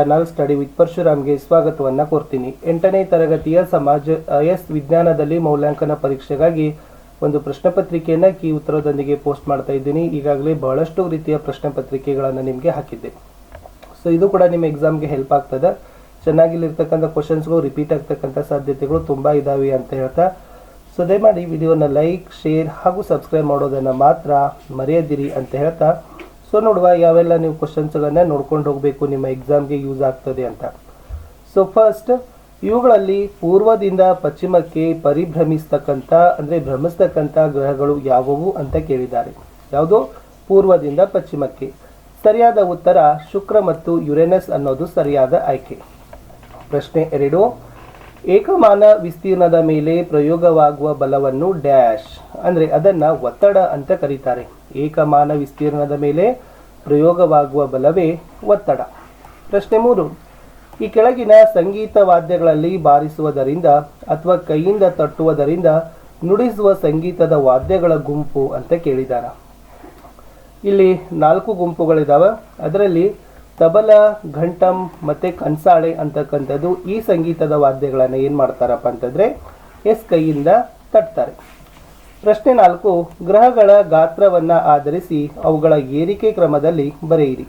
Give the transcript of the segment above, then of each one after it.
Channel study with ಪರಶುರಾಮ್ಗೆ ಸ್ವಾಗತವನ್ನು ಕೋರ್ತೀನಿ. 8ನೇ ತರಗತಿಯ ಸಮಾಜ ವಿಜ್ಞಾನದಲ್ಲಿ ಮೌಲ್ಯಾಂಕನ ಪರೀಕ್ಷೆಗಾಗಿ ಒಂದು ಪ್ರಶ್ನೆ ಪತ್ರಿಕೆಯನ್ನು ಕೀ ಉತ್ತರದೊಂದಿಗೆ ಪೋಸ್ಟ್ ಮಾಡ್ತಾ ಇದ್ದೀನಿ. ಈಗಾಗಲೇ ಬಹಳಷ್ಟು ರೀತಿಯ ಪ್ರಶ್ನೆ ಪತ್ರಿಕೆಗಳನ್ನು ನಿಮಗೆ ಹಾಕಿದ್ದೆ. ಸೊ ಇದು ಕೂಡ ನಿಮ್ಮ ಎಕ್ಸಾಮ್ಗೆ ಹೆಲ್ಪ್ ಆಗ್ತದೆ. ಚೆನ್ನಾಗಿಲ್ಲಿರ್ತಕ್ಕಂಥ ಕ್ವಶನ್ಸ್ಗಳು ರಿಪೀಟ್ ಆಗ್ತಕ್ಕಂಥ ಸಾಧ್ಯತೆಗಳು ತುಂಬ ಇದ್ದಾವೆ ಅಂತ ಹೇಳ್ತಾ, ಸೊ ದಯಮಾಡಿ ವಿಡಿಯೋನ ಲೈಕ್, ಶೇರ್ ಹಾಗೂ ಸಬ್ಸ್ಕ್ರೈಬ್ ಮಾಡೋದನ್ನು ಮಾತ್ರ ಮರೆಯದಿರಿ ಅಂತ ಹೇಳ್ತಾ, ಸೊ ನೋಡುವ ಯಾವೆಲ್ಲ ನೀವು ಕ್ವಶನ್ಸ್ಗಳನ್ನು ನೋಡ್ಕೊಂಡು ಹೋಗಬೇಕು, ನಿಮ್ಮ ಎಕ್ಸಾಮ್ಗೆ ಯೂಸ್ ಆಗ್ತದೆ ಅಂತ. ಸೊ ಫಸ್ಟ್, ಇವುಗಳಲ್ಲಿ ಪೂರ್ವದಿಂದ ಪಶ್ಚಿಮಕ್ಕೆ ಭ್ರಮಿಸ್ತಕ್ಕಂಥ ಗ್ರಹಗಳು ಯಾವುವು ಅಂತ ಕೇಳಿದ್ದಾರೆ. ಯಾವುದು? ಪೂರ್ವದಿಂದ ಪಶ್ಚಿಮಕ್ಕೆ. ಸರಿಯಾದ ಉತ್ತರ ಶುಕ್ರ ಮತ್ತು ಯುರೇನಸ್ ಅನ್ನೋದು ಸರಿಯಾದ ಆಯ್ಕೆ. ಪ್ರಶ್ನೆ 2, ಏಕಮಾನ ವಿಸ್ತೀರ್ಣದ ಮೇಲೆ ಪ್ರಯೋಗವಾಗುವ ಬಲವನ್ನು ಡ್ಯಾಶ್ ಅಂದರೆ ಅದನ್ನು ಒತ್ತಡ ಅಂತ ಕರೀತಾರೆ. ಏಕಮಾನ ವಿಸ್ತೀರ್ಣದ ಮೇಲೆ ಪ್ರಯೋಗವಾಗುವ ಬಲವೇ ಒತ್ತಡ. ಪ್ರಶ್ನೆ 3, ಈ ಕೆಳಗಿನ ಸಂಗೀತ ವಾದ್ಯಗಳಲ್ಲಿ ಬಾರಿಸುವುದರಿಂದ ಅಥವಾ ಕೈಯಿಂದ ತಟ್ಟುವುದರಿಂದ ನುಡಿಸುವ ಸಂಗೀತದ ವಾದ್ಯಗಳ ಗುಂಪು ಅಂತ ಕೇಳಿದಾರ. ಇಲ್ಲಿ 4 ಗುಂಪುಗಳಿದಾವೆ. ಅದರಲ್ಲಿ ತಬಲ, ಘಂಟಂ ಮತ್ತು ಕನ್ಸಾಳೆ ಅಂತಕ್ಕಂಥದ್ದು ಈ ಸಂಗೀತದ ವಾದ್ಯಗಳನ್ನು ಏನು ಮಾಡ್ತಾರಪ್ಪ ಅಂತಂದರೆ ಕೈಯಿಂದ ತಟ್ತಾರೆ. ಪ್ರಶ್ನೆ 4, ಗ್ರಹಗಳ ಗಾತ್ರವನ್ನು ಆಧರಿಸಿ ಅವುಗಳ ಏರಿಕೆ ಕ್ರಮದಲ್ಲಿ ಬರೆಯಿರಿ.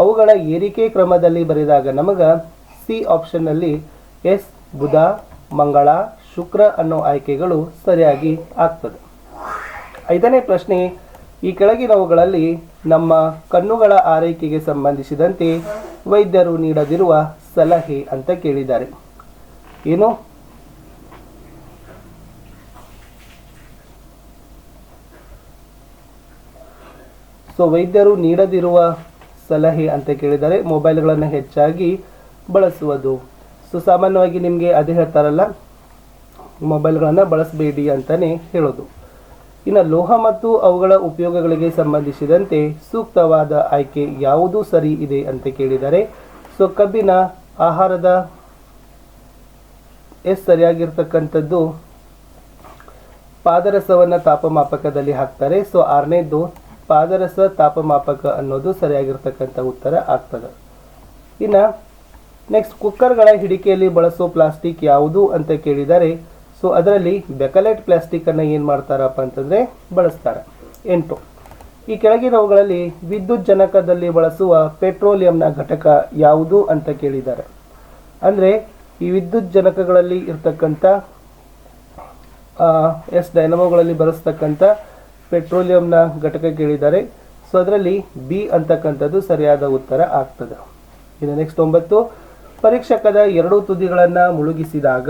ಅವುಗಳ ಏರಿಕೆ ಕ್ರಮದಲ್ಲಿ ಬರೆದಾಗ ನಮಗೆ ಸಿ ಆಪ್ಷನ್ನಲ್ಲಿ ಬುಧ, ಮಂಗಳ, ಶುಕ್ರ ಅನ್ನೋ ಆಯ್ಕೆಗಳು ಸರಿಯಾಗಿ ಆಗ್ತದೆ. 5ನೇ ಪ್ರಶ್ನೆ, ಈ ಕೆಳಗಿನವುಗಳಲ್ಲಿ ನಮ್ಮ ಕಣ್ಣುಗಳ ಆರೈಕೆಗೆ ಸಂಬಂಧಿಸಿದಂತೆ ವೈದ್ಯರು ನೀಡದಿರುವ ಸಲಹೆ ಅಂತ ಕೇಳಿದ್ದಾರೆ. ಏನು? ಸೊ ವೈದ್ಯರು ನೀಡದಿರುವ ಸಲಹೆ ಅಂತ ಕೇಳಿದ್ದಾರೆ. ಮೊಬೈಲ್ಗಳನ್ನು ಹೆಚ್ಚಾಗಿ ಬಳಸುವುದು. ಸೊ ಸಾಮಾನ್ಯವಾಗಿ ನಿಮಗೆ ಅದೇ ಹೇಳ್ತಾರಲ್ಲ, ಮೊಬೈಲ್ಗಳನ್ನು ಬಳಸಬೇಡಿ ಅಂತಲೇ ಹೇಳೋದು. ಇನ್ನು ಲೋಹ ಮತ್ತು ಅವುಗಳ ಉಪಯೋಗಗಳಿಗೆ ಸಂಬಂಧಿಸಿದಂತೆ ಸೂಕ್ತವಾದ ಆಯ್ಕೆ ಯಾವುದು ಸರಿ ಇದೆ ಅಂತ ಕೇಳಿದ್ದಾರೆ. ಸೊ ಕಬ್ಬಿನ ಆಹಾರದ ಸರಿಯಾಗಿರ್ತಕ್ಕಂಥದ್ದು ಪಾದರಸವನ್ನು ತಾಪಮಾಪಕದಲ್ಲಿ ಹಾಕ್ತಾರೆ. ಸೊ 6ನೇದು ಪಾದರಸ ತಾಪಮಾಪಕ ಅನ್ನೋದು ಸರಿಯಾಗಿರ್ತಕ್ಕಂಥ ಉತ್ತರ ಆಗ್ತದೆ. ಇನ್ನು ನೆಕ್ಸ್ಟ್, ಕುಕ್ಕರ್ಗಳ ಹಿಡಿಕೆಯಲ್ಲಿ ಬಳಸೋ ಪ್ಲಾಸ್ಟಿಕ್ ಯಾವುದು ಅಂತ ಕೇಳಿದ್ದಾರೆ. ಸೊ ಅದರಲ್ಲಿ ಬೆಕಲೆಟ್ ಪ್ಲಾಸ್ಟಿಕ್ಕನ್ನು ಏನು ಮಾಡ್ತಾರಪ್ಪ ಅಂತಂದರೆ ಬಳಸ್ತಾರೆ. 8, ಈ ಕೆಳಗಿನವುಗಳಲ್ಲಿ ವಿದ್ಯುತ್ ಜನಕದಲ್ಲಿ ಬಳಸುವ ಪೆಟ್ರೋಲಿಯಂನ ಘಟಕ ಯಾವುದು ಅಂತ ಕೇಳಿದ್ದಾರೆ. ಅಂದರೆ ಈ ವಿದ್ಯುತ್ ಜನಕಗಳಲ್ಲಿ ಇರ್ತಕ್ಕಂಥ ಡೈನಮೋಗಳಲ್ಲಿ ಬಳಸ್ತಕ್ಕಂಥ ಪೆಟ್ರೋಲಿಯಂನ ಘಟಕ ಕೇಳಿದ್ದಾರೆ. ಸೊ ಅದರಲ್ಲಿ ಬಿ ಅಂತಕ್ಕಂಥದ್ದು ಸರಿಯಾದ ಉತ್ತರ ಆಗ್ತದೆ. ಇನ್ನು ನೆಕ್ಸ್ಟ್ 9, ಪರೀಕ್ಷಕದ 2 ತುದಿಗಳನ್ನು ಮುಳುಗಿಸಿದಾಗ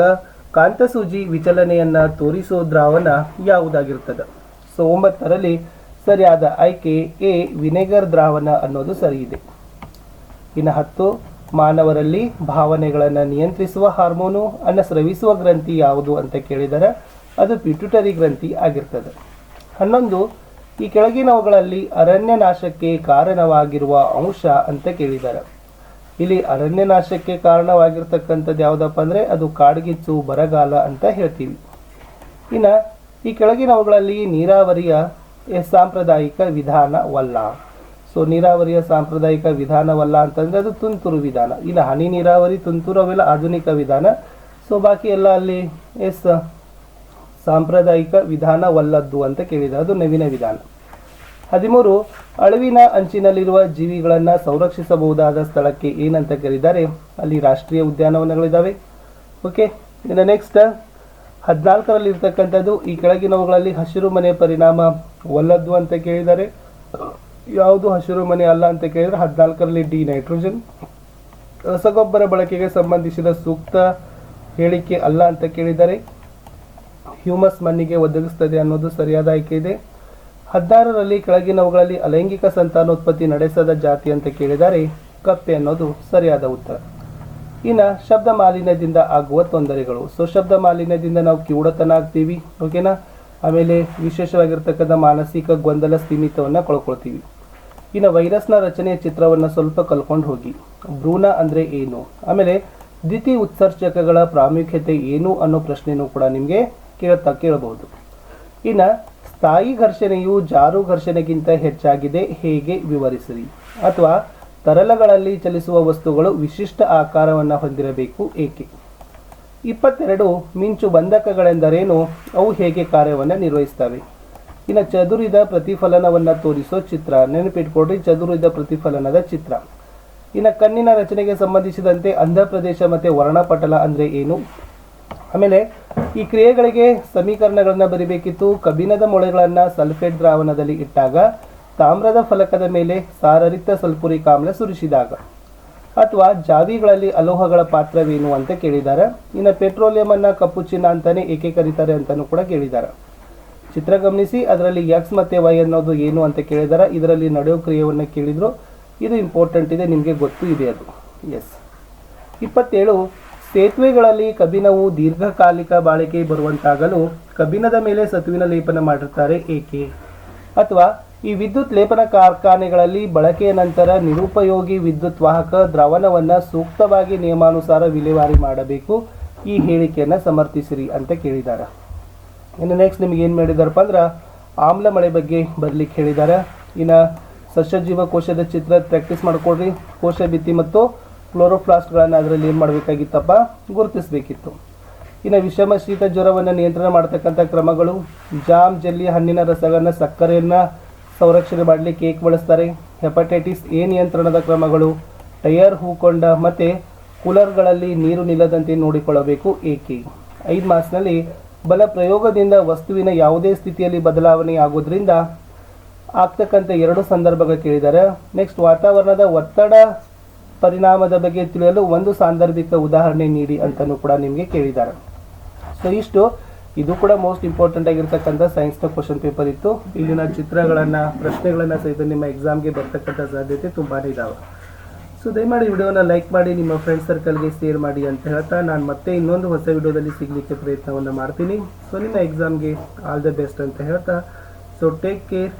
ಕಾಂತಸೂಜಿ ವಿಚಲನೆಯನ್ನು ತೋರಿಸೋ ದ್ರಾವಣ ಯಾವುದಾಗಿರ್ತದೆ. ಸೊ 9ರಲ್ಲಿ ಸರಿಯಾದ ಆಯ್ಕೆ ಎ, ವಿನೆಗರ್ ದ್ರಾವಣ ಅನ್ನೋದು ಸರಿ ಇದೆ. ಇನ್ನು 10, ಮಾನವರಲ್ಲಿ ಭಾವನೆಗಳನ್ನು ನಿಯಂತ್ರಿಸುವ ಹಾರ್ಮೋನು ಅನ್ನು ಸ್ರವಿಸುವ ಗ್ರಂಥಿ ಯಾವುದು ಅಂತ ಕೇಳಿದರೆ ಅದು ಪಿಟ್ಯುಟರಿ ಗ್ರಂಥಿ ಆಗಿರ್ತದೆ. 11, ಈ ಕೆಳಗಿನವುಗಳಲ್ಲಿ ಅರಣ್ಯ ನಾಶಕ್ಕೆ ಕಾರಣವಾಗಿರುವ ಅಂಶ ಅಂತ ಕೇಳಿದ್ದಾರೆ. ಇಲ್ಲಿ ಅರಣ್ಯ ನಾಶಕ್ಕೆ ಕಾರಣವಾಗಿರ್ತಕ್ಕಂಥದ್ದು ಯಾವುದಪ್ಪ ಅಂದರೆ ಅದು ಕಾಡ್ಗಿಚ್ಚು, ಬರಗಾಲ ಅಂತ ಹೇಳ್ತೀವಿ. ಇನ್ನು ಈ ಕೆಳಗಿನವುಗಳಲ್ಲಿ ನೀರಾವರಿಯ ಸಾಂಪ್ರದಾಯಿಕ ವಿಧಾನವಲ್ಲ. ಸೊ ನೀರಾವರಿಯ ಸಾಂಪ್ರದಾಯಿಕ ವಿಧಾನವಲ್ಲ ಅಂತಂದರೆ ಅದು ತುಂತುರು ವಿಧಾನ. ಇನ್ನು ಹನಿ ನೀರಾವರಿ, ತುಂತುರು ಅವೆಲ್ಲ ಆಧುನಿಕ ವಿಧಾನ. ಸೊ ಬಾಕಿ ಎಲ್ಲ ಅಲ್ಲಿ ಸಾಂಪ್ರದಾಯಿಕ ವಿಧಾನವಲ್ಲದ್ದು ಅಂತ ಕೇಳಿದರೆ ಅದು ನವೀನ ವಿಧಾನ. 13, ಅಳಿವಿನ ಅಂಚಿನಲ್ಲಿರುವ ಜೀವಿಗಳನ್ನು ಸಂರಕ್ಷಿಸಬಹುದಾದ ಸ್ಥಳಕ್ಕೆ ಏನಂತ ಕರೀತಾರೆ. ಅಲ್ಲಿ ರಾಷ್ಟ್ರೀಯ ಉದ್ಯಾನವನಗಳಿದ್ದಾವೆ. ಓಕೆ. ಇನ್ನು ನೆಕ್ಸ್ಟ್ 14ರಲ್ಲಿ ಇರ್ತಕ್ಕಂಥದ್ದು ಈ ಕೆಳಗಿನವುಗಳಲ್ಲಿ ಹಸಿರು ಮನೆ ಪರಿಣಾಮ ಒಲ್ಲದ್ದು ಅಂತ ಕೇಳಿದ್ದಾರೆ. ಯಾವುದು ಹಸಿರು ಮನೆ ಅಲ್ಲ ಅಂತ ಕೇಳಿದರೆ 14ರಲ್ಲಿ ಡಿ, ನೈಟ್ರೋಜನ್. ರಸಗೊಬ್ಬರ ಬಳಕೆಗೆ ಸಂಬಂಧಿಸಿದ ಸೂಕ್ತ ಹೇಳಿಕೆ ಅಲ್ಲ ಅಂತ ಕೇಳಿದ್ದಾರೆ. ಹ್ಯೂಮಸ್ ಮಣ್ಣಿಗೆ ಒದಗಿಸ್ತದೆ ಅನ್ನೋದು ಸರಿಯಾದ ಆಯ್ಕೆ ಇದೆ. 16ರಲ್ಲಿ ಕೆಳಗಿನವುಗಳಲ್ಲಿ ಅಲೈಂಗಿಕ ಸಂತಾನೋತ್ಪತ್ತಿ ನಡೆಸದ ಜಾತಿ ಅಂತ ಕೇಳಿದರೆ ಕಪ್ಪೆ ಅನ್ನೋದು ಸರಿಯಾದ ಉತ್ತರ. ಇನ್ನು ಶಬ್ದ ಮಾಲಿನ್ಯದಿಂದ ಆಗುವ ತೊಂದರೆಗಳು. ಸೊ ಶಬ್ದ ಮಾಲಿನ್ಯದಿಂದ ನಾವು ಕಿವುಡತನ ಆಗ್ತೀವಿ. ಓಕೆನಾ. ಆಮೇಲೆ ವಿಶೇಷವಾಗಿರ್ತಕ್ಕಂಥ ಮಾನಸಿಕ ಗೊಂದಲ, ಸ್ಥಿಮಿತವನ್ನು ಕಳ್ಕೊಳ್ತೀವಿ. ಇನ್ನು ವೈರಸ್ನ ರಚನೆಯ ಚಿತ್ರವನ್ನು ಸ್ವಲ್ಪ ಕಲ್ಕೊಂಡು ಹೋಗಿ. ಭ್ರೂಣ ಅಂದರೆ ಏನು, ಆಮೇಲೆ ದ್ವಿತೀಯ ಉತ್ಸರ್ಜಕಗಳ ಪ್ರಾಮುಖ್ಯತೆ ಏನು ಅನ್ನೋ ಪ್ರಶ್ನೆಯೂ ಕೂಡ ನಿಮಗೆ ಕೇಳಬಹುದು. ಇನ್ನು ಸ್ಥಾಯಿ ಘರ್ಷಣೆಯು ಜಾರು ಘರ್ಷಣೆಗಿಂತ ಹೆಚ್ಚಾಗಿದೆ ಹೇಗೆ ವಿವರಿಸಿರಿ. ಅಥವಾ ತರಲಗಳಲ್ಲಿ ಚಲಿಸುವ ವಸ್ತುಗಳು ವಿಶಿಷ್ಟ ಆಕಾರವನ್ನು ಹೊಂದಿರಬೇಕು ಏಕೆ? 22 ಮಿಂಚು ಬಂಧಕಗಳೆಂದರೇನು? ಅವು ಹೇಗೆ ಕಾರ್ಯವನ್ನು ನಿರ್ವಹಿಸ್ತವೆ? ಇನ್ನು ಚದುರಿದ ಪ್ರತಿಫಲನವನ್ನು ತೋರಿಸೋ ಚಿತ್ರ, ನೆನಪಿಟ್ಕೊಡ್ರಿ, ಚದುರಿದ ಪ್ರತಿಫಲನದ ಚಿತ್ರ. ಇನ್ನು ಕಣ್ಣಿನ ರಚನೆಗೆ ಸಂಬಂಧಿಸಿದಂತೆ ಅಂಧ ಪ್ರದೇಶ ಮತ್ತು ವರ್ಣಪಟಲ ಅಂದರೆ ಏನು? ಆಮೇಲೆ ಈ ಕ್ರಿಯೆಗಳಿಗೆ ಸಮೀಕರಣಗಳನ್ನು ಬರಿಬೇಕಿತ್ತು. ಕಬ್ಬಿಣದ ಮೊಳೆಗಳನ್ನು ಸಲ್ಫೇಟ್ ದ್ರಾವಣದಲ್ಲಿ ಇಟ್ಟಾಗ, ತಾಮ್ರದ ಫಲಕದ ಮೇಲೆ ಸಾರರಿಕ್ತ ಸಲ್ಫ್ಯೂರಿಕ್ ಆಮ್ಲ ಸುರಿಸಿದಾಗ, ಅಥವಾ ಜಾವಿಗಳಲ್ಲಿ ಅಲೋಹಗಳ ಪಾತ್ರವೇನು ಅಂತ ಕೇಳಿದ್ದಾರೆ. ಇನ್ನು ಪೆಟ್ರೋಲಿಯಂ ಅನ್ನ ಕಪ್ಪು ಚಿನ್ನ ಅಂತಾನೆ ಏಕೆ ಕರೀತಾರೆ ಅಂತಾನೂ ಕೂಡ ಕೇಳಿದ್ದಾರೆ. ಚಿತ್ರ ಗಮನಿಸಿ, ಅದರಲ್ಲಿ ಎಕ್ಸ್ ಮತ್ತೆ ವೈ ಅನ್ನೋದು ಏನು ಅಂತ ಕೇಳಿದ್ದಾರೆ. ಇದರಲ್ಲಿ ನಡೆಯೋ ಕ್ರಿಯೆಯನ್ನು ಕೇಳಿದ್ರು. ಇದು ಇಂಪಾರ್ಟೆಂಟ್ ಇದೆ, ನಿಮಗೆ ಗೊತ್ತು ಇದೆ ಅದು. ಎಸ್. 27 ಸೇತುವೆಗಳಲ್ಲಿ ಕಬ್ಬಿಣವು ದೀರ್ಘಕಾಲಿಕ ಬಾಳಿಕೆ ಬರುವಂತಾಗಲು ಕಬ್ಬಿಣದ ಮೇಲೆ ಸತುವಿನ ಲೇಪನ ಮಾಡಿರ್ತಾರೆ ಏಕೆ? ಅಥವಾ ಈ ವಿದ್ಯುತ್ ಲೇಪನ ಕಾರ್ಖಾನೆಗಳಲ್ಲಿ ಬಳಕೆಯ ನಂತರ ನಿರುಪಯೋಗಿ ವಿದ್ಯುತ್ ವಾಹಕ ದ್ರಾವಣವನ್ನು ಸೂಕ್ತವಾಗಿ ನಿಯಮಾನುಸಾರ ವಿಲೇವಾರಿ ಮಾಡಬೇಕು. ಈ ಹೇಳಿಕೆಯನ್ನು ಸಮರ್ಥಿಸಿರಿ ಅಂತ ಕೇಳಿದ್ದಾರೆ. ಇನ್ನು ನೆಕ್ಸ್ಟ್ ನಿಮ್ಗೆ ಏನು ಮಾಡಿದಾರಪ್ಪ ಅಂದ್ರೆ ಆಮ್ಲ ಮಳೆ ಬಗ್ಗೆ ಬರಲಿಕ್ಕೆ ಹೇಳಿದ್ದಾರೆ. ಇನ್ನು ಸಸ್ಯಜೀವ ಕೋಶದ ಚಿತ್ರ ಪ್ರಾಕ್ಟೀಸ್ ಮಾಡ್ಕೊಡ್ರಿ. ಕೋಶ ಭಿತ್ತಿ ಮತ್ತು ಕ್ಲೋರೋಪ್ಲಾಸ್ಟ್ಗಳನ್ನು ಅದರಲ್ಲಿ ಏನು ಮಾಡಬೇಕಾಗಿತ್ತಪ್ಪ, ಗುರುತಿಸಬೇಕಿತ್ತು. ಇನ್ನು ವಿಷಮ ಶೀತ ಜ್ವರವನ್ನು ನಿಯಂತ್ರಣ ಮಾಡ್ತಕ್ಕಂಥ ಕ್ರಮಗಳು, ಜಾಮ್, ಜೆಲ್ಲಿ, ಹಣ್ಣಿನ ರಸಗಳನ್ನು, ಸಕ್ಕರೆಯನ್ನು ಸಂರಕ್ಷಣೆ ಮಾಡಲಿಕ್ಕೆ ಕೇಕ್ ಬಳಸ್ತಾರೆ. ಹೆಪಟೈಟಿಸ್ ಎ ನಿಯಂತ್ರಣದ ಕ್ರಮಗಳು, ಟೈರ್ ಹೂಕೊಂಡ ಮತ್ತು ಕೂಲರ್ಗಳಲ್ಲಿ ನೀರು ನಿಲ್ಲದಂತೆ ನೋಡಿಕೊಳ್ಳಬೇಕು ಏಕೆ? 5 ಮಾರ್ಕ್ಸ್ನಲ್ಲಿ ಬಲ ಪ್ರಯೋಗದಿಂದ ವಸ್ತುವಿನ ಯಾವುದೇ ಸ್ಥಿತಿಯಲ್ಲಿ ಬದಲಾವಣೆ ಆಗೋದ್ರಿಂದ ಆಗ್ತಕ್ಕಂಥ 2 ಸಂದರ್ಭಗಳು ಕೇಳಿದ್ದಾರೆ. ನೆಕ್ಸ್ಟ್ ವಾತಾವರಣದ ಒತ್ತಡ ಪರಿಣಾಮದ ಬಗ್ಗೆ ತಿಳಿಯಲು ಒಂದು ಸಾಂದರ್ಭಿಕ ಉದಾಹರಣೆ ನೀಡಿ ಅಂತಲೂ ಕೂಡ ನಿಮಗೆ ಕೇಳಿದ್ದಾರೆ. ಸೊ ಇಷ್ಟು, ಇದು ಕೂಡ ಮೋಸ್ಟ್ ಇಂಪಾರ್ಟೆಂಟ್ ಆಗಿರ್ತಕ್ಕಂಥ ಸೈನ್ಸ್ನ ಕ್ವಶನ್ ಪೇಪರ್ ಇತ್ತು. ಇಲ್ಲಿನ ಚಿತ್ರಗಳನ್ನು, ಪ್ರಶ್ನೆಗಳನ್ನು ಸಹಿತ ನಿಮ್ಮ ಎಕ್ಸಾಮ್ಗೆ ಬರ್ತಕ್ಕಂಥ ಸಾಧ್ಯತೆ ತುಂಬಾ ಇದ್ದಾವೆ. ಸೊ ದಯಮಾಡಿ ವಿಡಿಯೋನ ಲೈಕ್ ಮಾಡಿ, ನಿಮ್ಮ ಫ್ರೆಂಡ್ ಸರ್ಕಲ್ಗೆ ಶೇರ್ ಮಾಡಿ ಅಂತ ಹೇಳ್ತಾ ನಾನು ಮತ್ತೆ ಇನ್ನೊಂದು ಹೊಸ ವಿಡಿಯೋದಲ್ಲಿ ಸಿಗಲಿಕ್ಕೆ ಪ್ರಯತ್ನವನ್ನು ಮಾಡ್ತೀನಿ. ಸೊ ನಿಮ್ಮ ಎಕ್ಸಾಮ್ಗೆ ಆಲ್ ದ ಬೆಸ್ಟ್ ಅಂತ ಹೇಳ್ತಾ, so take care.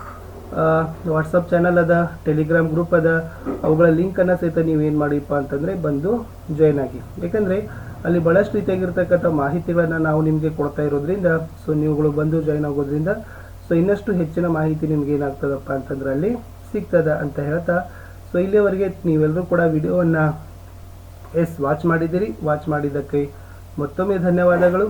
WhatsApp channel ಅದ, ಟೆಲಿಗ್ರಾಮ್ ಗ್ರೂಪ್ ಅದ, ಅವುಗಳ ಲಿಂಕನ್ನು ಸಹಿತ ನೀವೇನು ಮಾಡಿಪ್ಪ ಅಂತಂದರೆ ಬಂದು ಜಾಯ್ನ್ ಆಗಿ. ಯಾಕಂದರೆ ಅಲ್ಲಿ ಭಾಳಷ್ಟು ರೀತಿಯಾಗಿರ್ತಕ್ಕಂಥ ಮಾಹಿತಿಗಳನ್ನು ನಾವು ನಿಮಗೆ ಕೊಡ್ತಾ ಇರೋದ್ರಿಂದ, ಸೊ ನೀವುಗಳು ಬಂದು ಜಾಯ್ನ್ ಆಗೋದ್ರಿಂದ ಸೊ ಇನ್ನಷ್ಟು ಹೆಚ್ಚಿನ ಮಾಹಿತಿ ನಿಮ್ಗೆ ಏನಾಗ್ತದಪ್ಪ ಅಂತಂದ್ರೆ ಅಲ್ಲಿ ಸಿಗ್ತದ ಅಂತ ಹೇಳ್ತಾ, ಸೊ ಇಲ್ಲಿವರೆಗೆ ನೀವೆಲ್ಲರೂ ಕೂಡ ವಿಡಿಯೋವನ್ನು ವಾಚ್ ಮಾಡಿದ್ದೀರಿ. ವಾಚ್ ಮಾಡಿದ್ದಕ್ಕೆ ಮತ್ತೊಮ್ಮೆ ಧನ್ಯವಾದಗಳು.